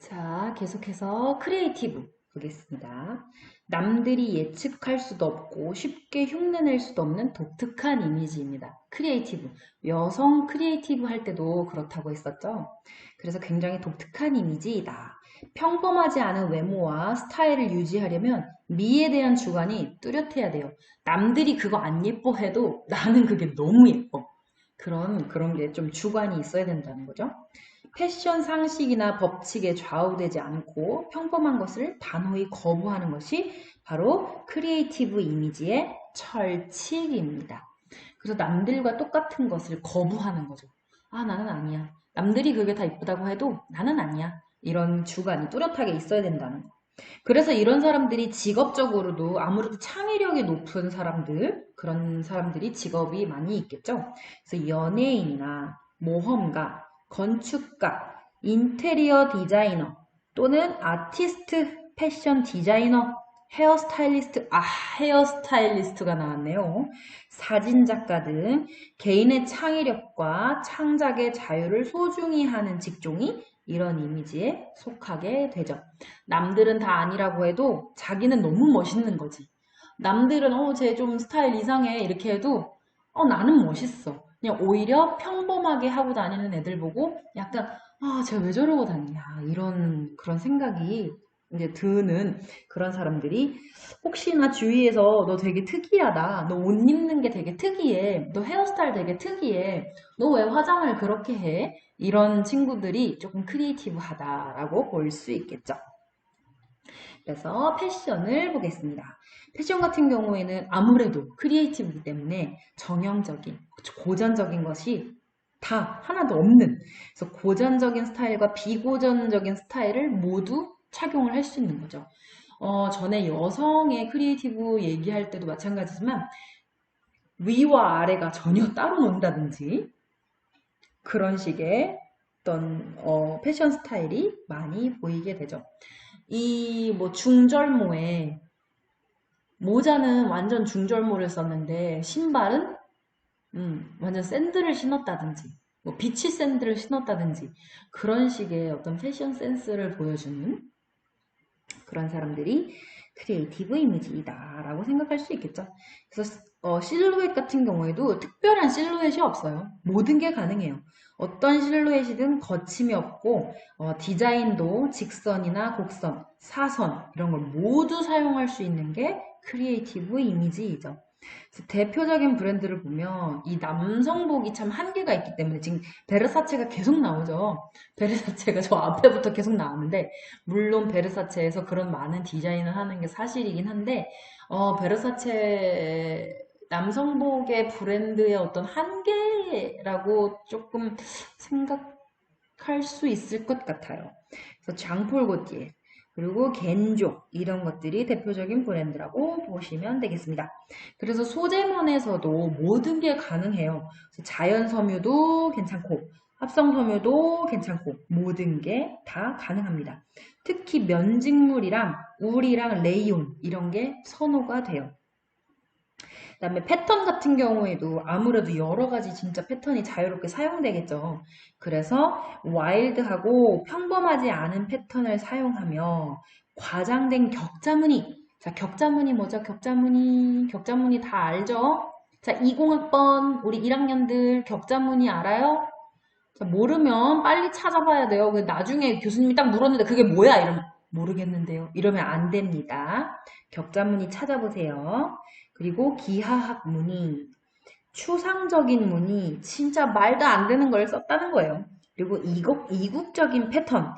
자, 계속해서 크리에이티브 보겠습니다. 남들이 예측할 수도 없고 쉽게 흉내낼 수도 없는 독특한 이미지입니다. 크리에이티브. 여성 크리에이티브 할 때도 그렇다고 했었죠. 그래서 굉장히 독특한 이미지이다. 평범하지 않은 외모와 스타일을 유지하려면 미에 대한 주관이 뚜렷해야 돼요. 남들이 그거 안 예뻐해도 나는 그게 너무 예뻐. 그런 게 좀 주관이 있어야 된다는 거죠. 패션 상식이나 법칙에 좌우되지 않고 평범한 것을 단호히 거부하는 것이 바로 크리에이티브 이미지의 철칙입니다. 그래서 남들과 똑같은 것을 거부하는 거죠. 아, 나는 아니야. 남들이 그게 다 이쁘다고 해도 나는 아니야. 이런 주관이 뚜렷하게 있어야 된다는 거. 그래서 이런 사람들이 직업적으로도 아무래도 창의력이 높은 사람들, 그런 사람들이 직업이 많이 있겠죠. 그래서 연예인이나 모험가, 건축가, 인테리어 디자이너 또는 아티스트, 패션 디자이너, 헤어스타일리스트, 헤어스타일리스트가 나왔네요. 사진작가 등 개인의 창의력과 창작의 자유를 소중히 하는 직종이 이런 이미지에 속하게 되죠. 남들은 다 아니라고 해도 자기는 너무 멋있는 거지. 남들은 쟤 좀 스타일 이상해 이렇게 해도 나는 멋있어. 그냥 오히려 평범하게 하고 다니는 애들 보고 약간 쟤 왜 저러고 다니냐 이런 그런 생각이 이제 드는 그런 사람들이 혹시나 주위에서 너 되게 특이하다. 너 옷 입는 게 되게 특이해. 너 헤어스타일 되게 특이해. 너 왜 화장을 그렇게 해? 이런 친구들이 조금 크리에이티브하다라고 볼 수 있겠죠. 그래서 패션을 보겠습니다. 패션 같은 경우에는 아무래도 크리에이티브이기 때문에 정형적인, 고전적인 것이 다 하나도 없는, 그래서 고전적인 스타일과 비고전적인 스타일을 모두 착용을 할 수 있는 거죠. 전에 여성의 크리에이티브 얘기할 때도 마찬가지지만 위와 아래가 전혀 따로 논다든지 그런 식의 어떤 패션 스타일이 많이 보이게 되죠. 이 뭐 중절모에 모자는 완전 중절모를 썼는데 신발은 완전 샌들을 신었다든지 뭐 비치 샌들을 신었다든지 그런 식의 어떤 패션 센스를 보여주는 그런 사람들이 크리에이티브 이미지이다라고 생각할 수 있겠죠. 그래서 실루엣 같은 경우에도 특별한 실루엣이 없어요. 모든 게 가능해요. 어떤 실루엣이든 거침이 없고 디자인도 직선이나 곡선, 사선 이런 걸 모두 사용할 수 있는 게 크리에이티브 이미지이죠. 대표적인 브랜드를 보면 이 남성복이 참 한계가 있기 때문에 지금 베르사체가 계속 나오죠. 베르사체가 저 앞에부터 계속 나왔는데 물론 베르사체에서 그런 많은 디자인을 하는 게 사실이긴 한데 베르사체 남성복의 브랜드의 어떤 한계라고 조금 생각할 수 있을 것 같아요. 그래서 장폴 고티에 그리고 겐조 이런 것들이 대표적인 브랜드라고 보시면 되겠습니다. 그래서 소재면에서도 모든 게 가능해요. 자연 섬유도 괜찮고 합성 섬유도 괜찮고 모든 게 다 가능합니다. 특히 면직물이랑 울이랑 레이온 이런 게 선호가 돼요. 그다음에 패턴 같은 경우에도 아무래도 여러 가지 진짜 패턴이 자유롭게 사용되겠죠. 그래서 와일드하고 평범하지 않은 패턴을 사용하며 과장된 격자무늬. 자, 격자무늬 뭐죠? 격자무늬 다 알죠? 자, 20학번 우리 1학년들 격자무늬 알아요? 자, 모르면 빨리 찾아봐야 돼요. 나중에 교수님이 딱 물었는데 그게 뭐야? 이러면 모르겠는데요. 이러면 안 됩니다. 격자무늬 찾아보세요. 그리고 기하학 무늬, 추상적인 무늬, 진짜 말도 안 되는 걸 썼다는 거예요. 그리고 이국적인 패턴.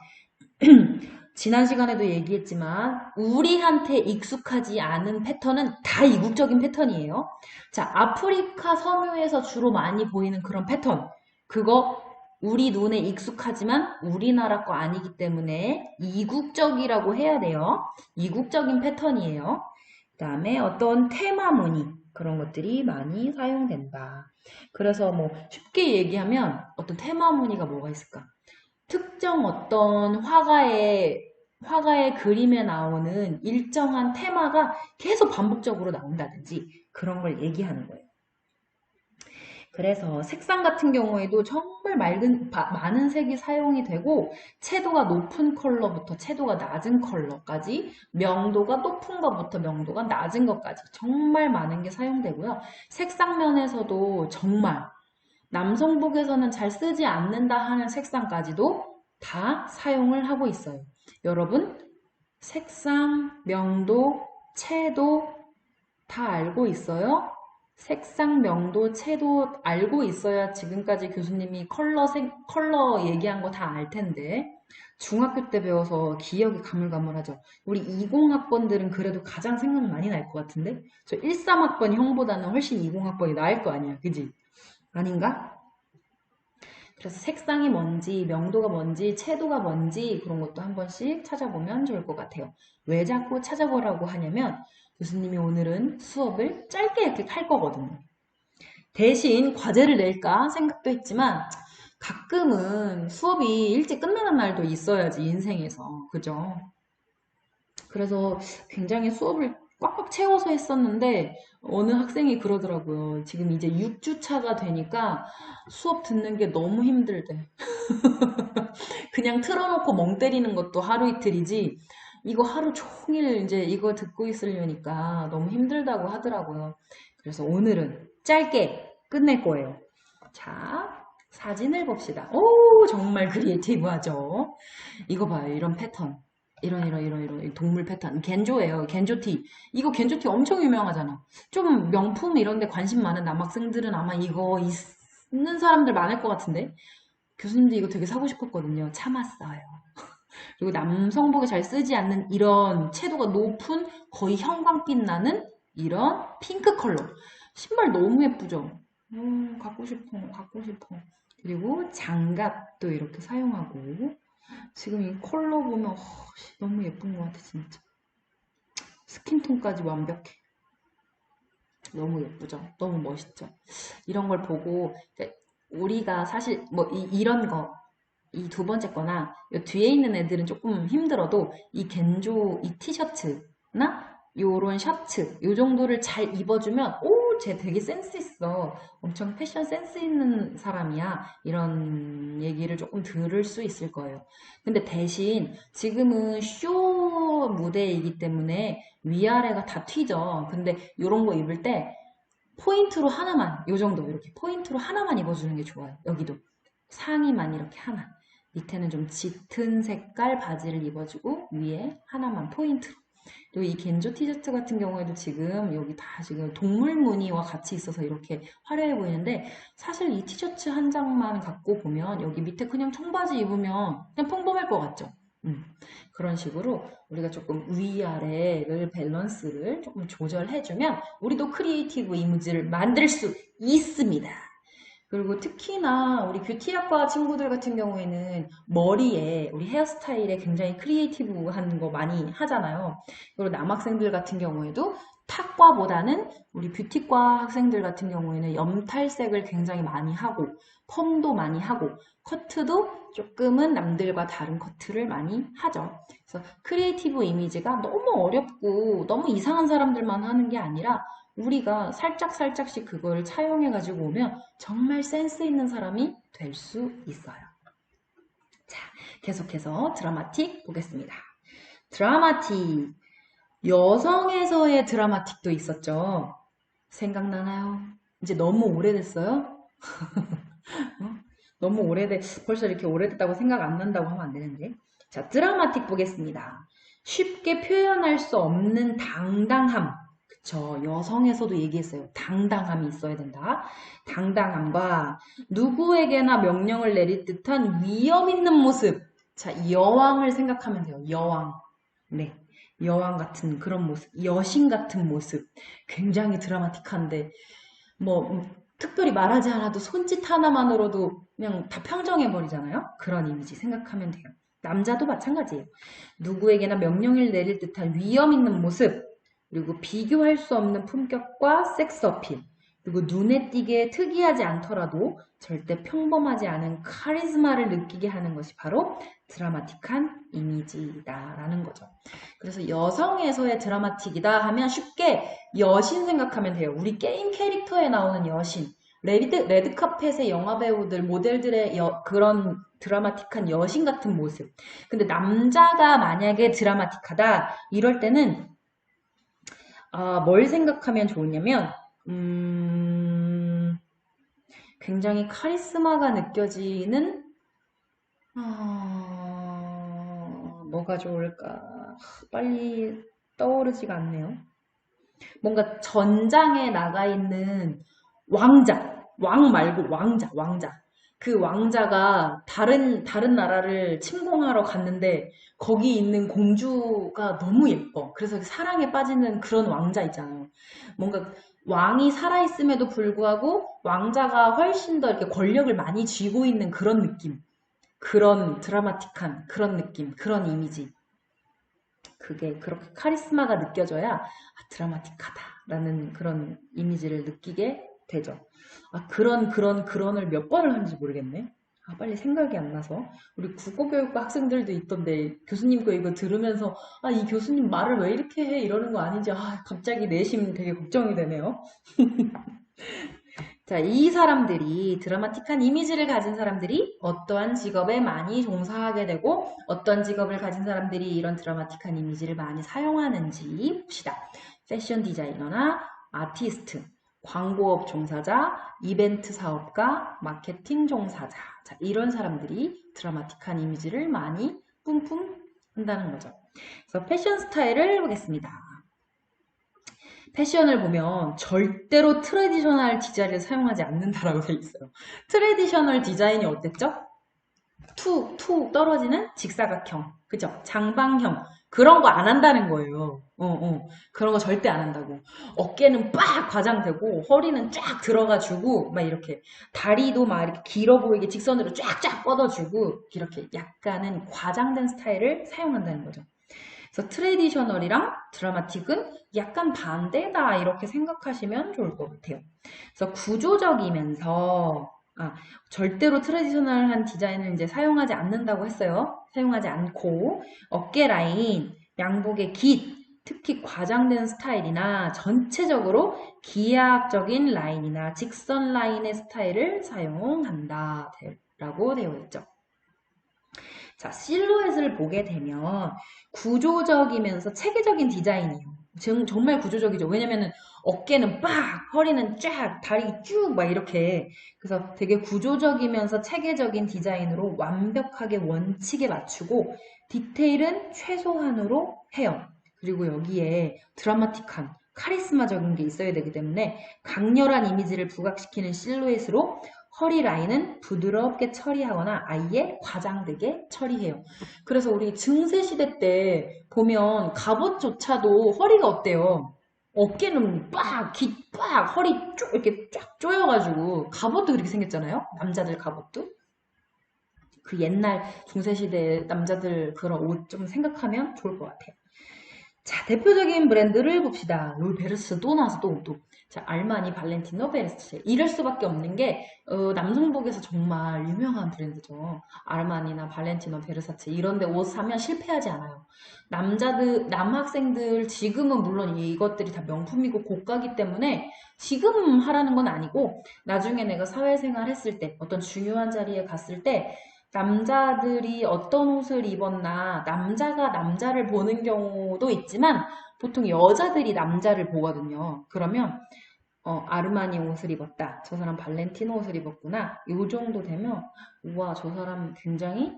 지난 시간에도 얘기했지만 우리한테 익숙하지 않은 패턴은 다 이국적인 패턴이에요. 자, 아프리카 섬유에서 주로 많이 보이는 그런 패턴. 그거 우리 눈에 익숙하지만 우리나라 거 아니기 때문에 이국적이라고 해야 돼요. 이국적인 패턴이에요. 그 다음에 어떤 테마 무늬 그런 것들이 많이 사용된다. 그래서 뭐 쉽게 얘기하면 어떤 테마 무늬가 뭐가 있을까? 특정 어떤 화가의 그림에 나오는 일정한 테마가 계속 반복적으로 나온다든지 그런 걸 얘기하는 거예요. 그래서 색상 같은 경우에도 정말 많은 색이 사용이 되고 채도가 높은 컬러부터 채도가 낮은 컬러까지 명도가 높은 것부터 명도가 낮은 것까지 정말 많은 게 사용되고요. 색상 면에서도 정말 남성복에서는 잘 쓰지 않는다 하는 색상까지도 다 사용을 하고 있어요. 여러분 색상, 명도, 채도 다 알고 있어요? 색상, 명도, 채도 알고 있어야 지금까지 교수님이 컬러 얘기한 거 다 알 텐데 중학교 때 배워서 기억이 가물가물하죠. 우리 20학번들은 그래도 가장 생각 많이 날 것 같은데 저 13학번 형보다는 훨씬 20학번이 나을 거 아니야. 그지? 아닌가? 그래서 색상이 뭔지, 명도가 뭔지, 채도가 뭔지 그런 것도 한 번씩 찾아보면 좋을 것 같아요. 왜 자꾸 찾아보라고 하냐면 교수님이 오늘은 수업을 짧게 이렇게 할 거거든요. 대신 과제를 낼까 생각도 했지만 가끔은 수업이 일찍 끝나는 날도 있어야지 인생에서. 그죠? 그래서 굉장히 수업을 꽉꽉 채워서 했었는데 어느 학생이 그러더라고요. 지금 이제 6주차가 되니까 수업 듣는 게 너무 힘들대. 그냥 틀어놓고 멍 때리는 것도 하루 이틀이지 이거 하루 종일 이제 이거 듣고 있으려니까 너무 힘들다고 하더라고요. 그래서 오늘은 짧게 끝낼 거예요. 자, 사진을 봅시다. 오, 정말 크리에이티브하죠? 이거 봐요. 이런 패턴. 이런 동물 패턴. 겐조예요. 겐조티. 이거 겐조티 엄청 유명하잖아. 좀 명품 이런 데 관심 많은 남학생들은 아마 이거 있는 사람들 많을 것 같은데. 교수님도 이거 되게 사고 싶었거든요. 참았어요. 그리고 남성복에 잘 쓰지 않는 이런 채도가 높은 거의 형광빛 나는 이런 핑크 컬러. 신발 너무 예쁘죠? 갖고 싶어, 갖고 싶어. 그리고 장갑도 이렇게 사용하고 지금 이 컬러 보면 너무 예쁜 것 같아 진짜. 스킨톤까지 완벽해. 너무 예쁘죠? 너무 멋있죠? 이런 걸 보고 우리가 사실 뭐 이런 거 이 두 번째 거나 이 뒤에 있는 애들은 조금 힘들어도 이 겐조 이 티셔츠나 요런 셔츠 요 정도를 잘 입어주면 오, 쟤 되게 센스 있어. 엄청 패션 센스 있는 사람이야. 이런 얘기를 조금 들을 수 있을 거예요. 근데 대신 지금은 쇼 무대이기 때문에 위아래가 다 튀죠. 근데 요런 거 입을 때 포인트로 하나만 요 정도 이렇게 포인트로 하나만 입어주는 게 좋아요. 여기도 상의만 이렇게 하나 밑에는 좀 짙은 색깔 바지를 입어주고 위에 하나만 포인트로. 그리고 이 겐조 티셔츠 같은 경우에도 지금 여기 다 지금 동물 무늬와 같이 있어서 이렇게 화려해 보이는데 사실 이 티셔츠 한 장만 갖고 보면 여기 밑에 그냥 청바지 입으면 그냥 평범할 것 같죠? 그런 식으로 우리가 조금 위아래를 밸런스를 조금 조절해주면 우리도 크리에이티브 이미지를 만들 수 있습니다. 그리고 특히나 우리 뷰티학과 친구들 같은 경우에는 머리에 우리 헤어스타일에 굉장히 크리에이티브한 거 많이 하잖아요. 그리고 남학생들 같은 경우에도 탁과보다는 우리 뷰티과 학생들 같은 경우에는 염탈색을 굉장히 많이 하고 펌도 많이 하고 커트도 조금은 남들과 다른 커트를 많이 하죠. 그래서 크리에이티브 이미지가 너무 어렵고 너무 이상한 사람들만 하는 게 아니라 우리가 살짝씩 그걸 차용해가지고 오면 정말 센스 있는 사람이 될 수 있어요. 자, 계속해서 드라마틱 보겠습니다. 드라마틱. 여성에서의 드라마틱도 있었죠. 생각나나요? 이제 너무 오래됐어요? 너무 벌써 이렇게 오래됐다고 생각 안 난다고 하면 안 되는데. 자, 드라마틱 보겠습니다. 쉽게 표현할 수 없는 당당함. 그쵸. 여성에서도 얘기했어요. 당당함이 있어야 된다. 당당함과 누구에게나 명령을 내릴 듯한 위험 있는 모습. 자, 여왕을 생각하면 돼요. 여왕. 네. 여왕 같은 그런 모습. 여신 같은 모습. 굉장히 드라마틱한데, 뭐, 특별히 말하지 않아도 손짓 하나만으로도 그냥 다 평정해버리잖아요. 그런 이미지 생각하면 돼요. 남자도 마찬가지예요. 누구에게나 명령을 내릴 듯한 위험 있는 모습. 그리고 비교할 수 없는 품격과 섹스 어필, 그리고 눈에 띄게 특이하지 않더라도 절대 평범하지 않은 카리스마를 느끼게 하는 것이 바로 드라마틱한 이미지다라는 거죠. 그래서 여성에서의 드라마틱이다 하면 쉽게 여신 생각하면 돼요. 우리 게임 캐릭터에 나오는 여신. 레드카펫의 영화배우들, 모델들의 그런 드라마틱한 여신 같은 모습. 근데 남자가 만약에 드라마틱하다, 이럴 때는, 뭘 생각하면 좋으냐면, 굉장히 카리스마가 느껴지는, 뭐가 좋을까? 빨리 떠오르지가 않네요. 뭔가 전장에 나가 있는 왕 말고 왕자. 그 왕자가 다른 나라를 침공하러 갔는데 거기 있는 공주가 너무 예뻐. 그래서 사랑에 빠지는 그런 왕자 있잖아요. 뭔가 왕이 살아있음에도 불구하고 왕자가 훨씬 더 이렇게 권력을 많이 쥐고 있는 그런 느낌. 그런 드라마틱한 그런 느낌, 그런 이미지. 그게 그렇게 카리스마가 느껴져야 드라마틱하다라는 그런 이미지를 느끼게 되죠. 그런을 몇 번을 하는지 모르겠네. 빨리 생각이 안 나서. 우리 국어교육과 학생들도 있던데 교수님 거 이거 들으면서 이 교수님 말을 왜 이렇게 해? 이러는 거 아닌지 갑자기 내심 되게 걱정이 되네요. 자, 이 사람들이 드라마틱한 이미지를 가진 사람들이 어떠한 직업에 많이 종사하게 되고 어떤 직업을 가진 사람들이 이런 드라마틱한 이미지를 많이 사용하는지 봅시다. 패션 디자이너나 아티스트, 광고업 종사자, 이벤트 사업가, 마케팅 종사자. 자, 이런 사람들이 드라마틱한 이미지를 많이 뿜뿜 한다는 거죠. 그래서 패션 스타일을 보겠습니다. 패션을 보면 절대로 트레디셔널 디자인을 사용하지 않는다라고 돼 있어요. 트레디셔널 디자인이 어땠죠? 툭 떨어지는 직사각형, 그죠? 장방형 그런 거 안 한다는 거예요. 그런 거 절대 안 한다고. 어깨는 빡 과장되고 허리는 쫙 들어가주고 막 이렇게 다리도 막 이렇게 길어 보이게 직선으로 쫙쫙 뻗어주고 이렇게 약간은 과장된 스타일을 사용한다는 거죠. 그래서 트레디셔널이랑 드라마틱은 약간 반대다 이렇게 생각하시면 좋을 것 같아요. 그래서 구조적이면서 절대로 트레디셔널한 디자인을 이제 사용하지 않는다고 했어요. 사용하지 않고 어깨 라인, 양복의 깃, 특히 과장된 스타일이나 전체적으로 기하학적인 라인이나 직선 라인의 스타일을 사용한다 라고 되어 있죠. 자, 실루엣을 보게 되면 구조적이면서 체계적인 디자인이에요. 정말 구조적이죠. 왜냐면은 어깨는 빡, 허리는 쫙, 다리 쭉 막 이렇게. 그래서 되게 구조적이면서 체계적인 디자인으로 완벽하게 원칙에 맞추고 디테일은 최소한으로 해요. 그리고 여기에 드라마틱한 카리스마적인 게 있어야 되기 때문에 강렬한 이미지를 부각시키는 실루엣으로 허리 라인은 부드럽게 처리하거나 아예 과장되게 처리해요. 그래서 우리 증세시대 때 보면 갑옷조차도 허리가 어때요? 어깨는 빡, 허리 쭉 이렇게 쫙 조여가지고 갑옷도 그렇게 생겼잖아요. 남자들 갑옷도. 그 옛날 중세시대 남자들 그런 옷 좀 생각하면 좋을 것 같아요. 자, 대표적인 브랜드를 봅시다. 롤베르스 또 나와서 또. 자, 알마니, 발렌티노, 베르사체. 이럴 수밖에 없는 게 남성복에서 정말 유명한 브랜드죠. 알마니나 발렌티노, 베르사체 이런 데 옷 사면 실패하지 않아요. 남학생들 지금은 물론 이것들이 다 명품이고 고가기 때문에 지금 하라는 건 아니고 나중에 내가 사회생활 했을 때 어떤 중요한 자리에 갔을 때 남자들이 어떤 옷을 입었나 남자가 남자를 보는 경우도 있지만 보통 여자들이 남자를 보거든요. 그러면 아르마니 옷을 입었다. 저 사람 발렌티노 옷을 입었구나. 이 정도 되면 우와 저 사람 굉장히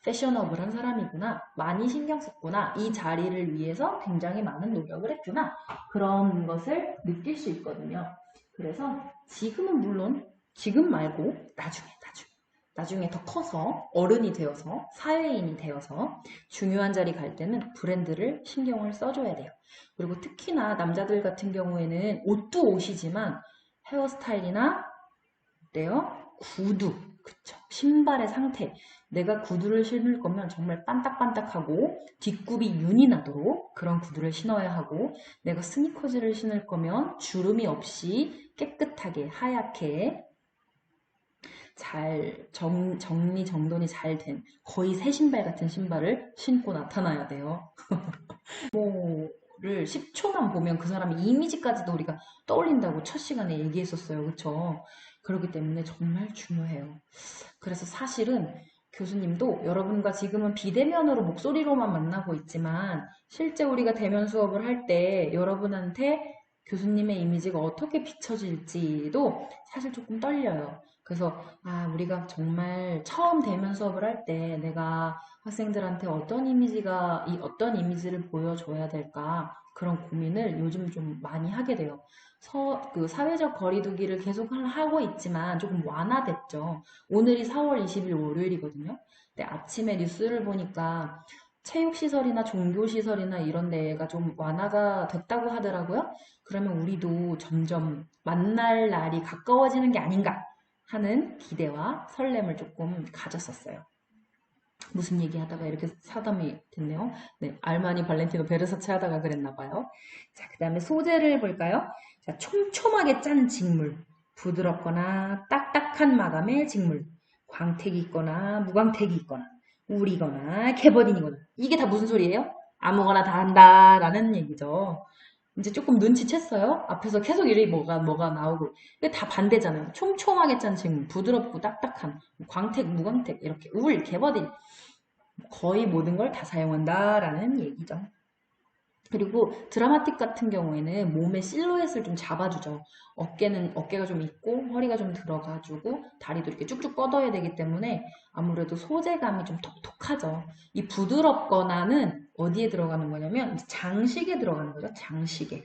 패셔너블한 사람이구나. 많이 신경 썼구나. 이 자리를 위해서 굉장히 많은 노력을 했구나. 그런 것을 느낄 수 있거든요. 그래서 지금은 물론 지금 말고 나중에 더 커서 어른이 되어서 사회인이 되어서 중요한 자리 갈 때는 브랜드를 신경을 써줘야 돼요. 그리고 특히나 남자들 같은 경우에는 옷도 옷이지만 헤어스타일이나 어때요? 구두, 그쵸? 신발의 상태. 내가 구두를 신을 거면 정말 반딱반딱하고 뒷굽이 윤이 나도록 그런 구두를 신어야 하고 내가 스니커즈를 신을 거면 주름이 없이 깨끗하게 하얗게 잘 정리정돈이 잘 된 거의 새 신발 같은 신발을 신고 나타나야 돼요. 를 10초만 보면 그 사람의 이미지까지도 우리가 떠올린다고 첫 시간에 얘기했었어요. 그쵸? 그렇기 때문에 정말 중요해요. 그래서 사실은 교수님도 여러분과 지금은 비대면으로 목소리로만 만나고 있지만 실제 우리가 대면 수업을 할 때 여러분한테 교수님의 이미지가 어떻게 비춰질지도 사실 조금 떨려요. 그래서 우리가 정말 처음 대면 수업을 할 때 내가 학생들한테 어떤 이미지를 보여줘야 될까 그런 고민을 요즘 좀 많이 하게 돼요. 그 사회적 거리두기를 계속 하고 있지만 조금 완화됐죠. 오늘이 4월 20일 월요일이거든요. 근데 아침에 뉴스를 보니까 체육시설이나 종교시설이나 이런 데가 좀 완화가 됐다고 하더라고요. 그러면 우리도 점점 만날 날이 가까워지는 게 아닌가 하는 기대와 설렘을 조금 가졌었어요. 무슨 얘기하다가 이렇게 사담이 됐네요. 네, 알마니 발렌티노 베르사체 하다가 그랬나 봐요. 자, 그 다음에 소재를 볼까요? 자, 촘촘하게 짠 직물, 부드럽거나 딱딱한 마감의 직물, 광택이 있거나 무광택이 있거나 울이거나 개버딘이거나 이게 다 무슨 소리예요? 아무거나 다 한다라는 얘기죠. 이제 조금 눈치챘어요? 앞에서 계속 이리 뭐가 나오고. 이게 다 반대잖아요. 촘촘하게 짠 직물, 부드럽고 딱딱한, 광택, 무광택, 이렇게 개버딘. 거의 모든 걸 다 사용한다라는 얘기죠. 그리고 드라마틱 같은 경우에는 몸의 실루엣을 좀 잡아주죠. 어깨가 좀 있고 허리가 좀 들어가지고 다리도 이렇게 쭉쭉 뻗어야 되기 때문에 아무래도 소재감이 좀 톡톡하죠. 이 부드럽거나는 어디에 들어가는 거냐면 장식에 들어가는 거죠. 장식에.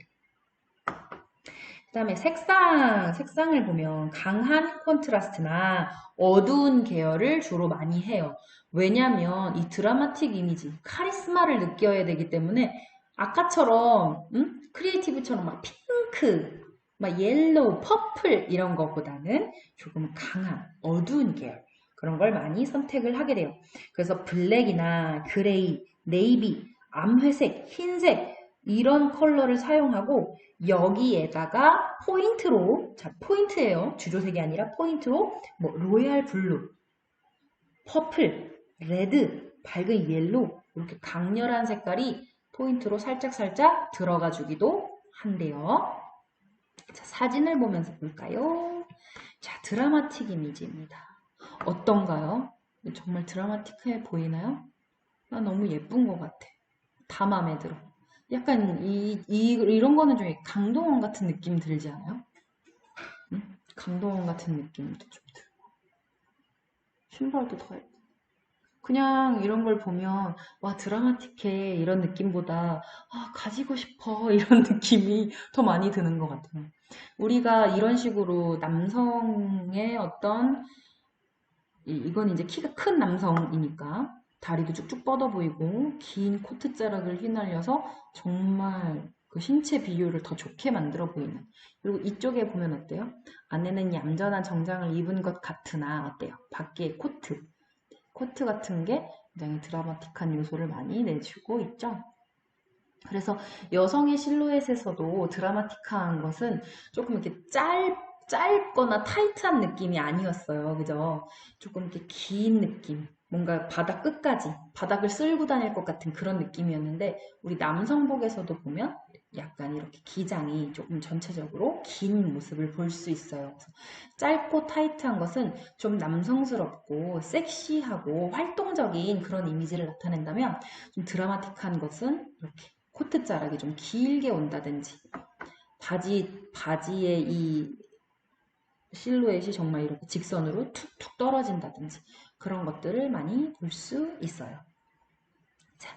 그 다음에 색상을 보면 강한 콘트라스트나 어두운 계열을 주로 많이 해요. 왜냐면 이 드라마틱 이미지, 카리스마를 느껴야 되기 때문에 아까처럼 크리에이티브처럼 막 핑크, 막 옐로우, 퍼플 이런 것보다는 조금 강한 어두운 계열 그런 걸 많이 선택을 하게 돼요. 그래서 블랙이나 그레이, 네이비, 암회색, 흰색 이런 컬러를 사용하고 여기에다가 포인트로, 자, 포인트예요. 주조색이 아니라 포인트로 뭐 로얄 블루, 퍼플, 레드, 밝은 옐로우 이렇게 강렬한 색깔이 포인트로 살짝살짝 들어가 주기도 한대요. 자, 사진을 보면서 볼까요? 자, 드라마틱 이미지입니다. 어떤가요? 정말 드라마틱해 보이나요? 나 너무 예쁜 것 같아. 다 마음에 들어. 약간 이런 거는 좀 강동원 같은 느낌 들지 않아요? 응? 강동원 같은 느낌도 좀 들고. 신발도 더 예뻐. 그냥 이런 걸 보면 와 드라마틱해 이런 느낌보다 가지고 싶어 이런 느낌이 더 많이 드는 것 같아요. 우리가 이런 식으로 남성의 어떤 이건 이제 키가 큰 남성이니까 다리도 쭉쭉 뻗어 보이고 긴 코트 자락을 휘날려서 정말 그 신체 비율을 더 좋게 만들어 보이는. 그리고 이쪽에 보면 어때요? 안에는 얌전한 정장을 입은 것 같으나 어때요? 밖에 코트 같은 게 굉장히 드라마틱한 요소를 많이 내주고 있죠. 그래서 여성의 실루엣에서도 드라마틱한 것은 조금 이렇게 짧거나 타이트한 느낌이 아니었어요. 그죠? 조금 이렇게 긴 느낌. 뭔가 바닥 끝까지, 바닥을 쓸고 다닐 것 같은 그런 느낌이었는데, 우리 남성복에서도 보면 약간 이렇게 기장이 조금 전체적으로 긴 모습을 볼 수 있어요. 그래서 짧고 타이트한 것은 좀 남성스럽고 섹시하고 활동적인 그런 이미지를 나타낸다면, 좀 드라마틱한 것은 이렇게 코트 자락이 좀 길게 온다든지, 바지의 이 실루엣이 정말 이렇게 직선으로 툭툭 떨어진다든지 그런 것들을 많이 볼 수 있어요. 자,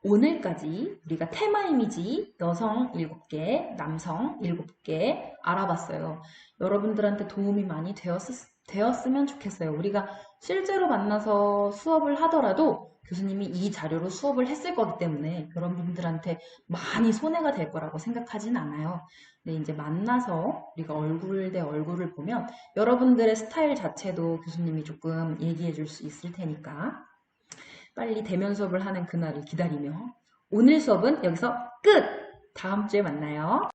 오늘까지 우리가 테마 이미지 여성 7개, 남성 7개 알아봤어요. 여러분들한테 도움이 많이 되었으면 좋겠어요. 우리가 실제로 만나서 수업을 하더라도 교수님이 이 자료로 수업을 했을 거기 때문에 여러분들한테 많이 손해가 될 거라고 생각하진 않아요. 근데 이제 만나서 우리가 얼굴 대 얼굴을 보면 여러분들의 스타일 자체도 교수님이 조금 얘기해 줄 수 있을 테니까 빨리 대면 수업을 하는 그날을 기다리며 오늘 수업은 여기서 끝! 다음 주에 만나요.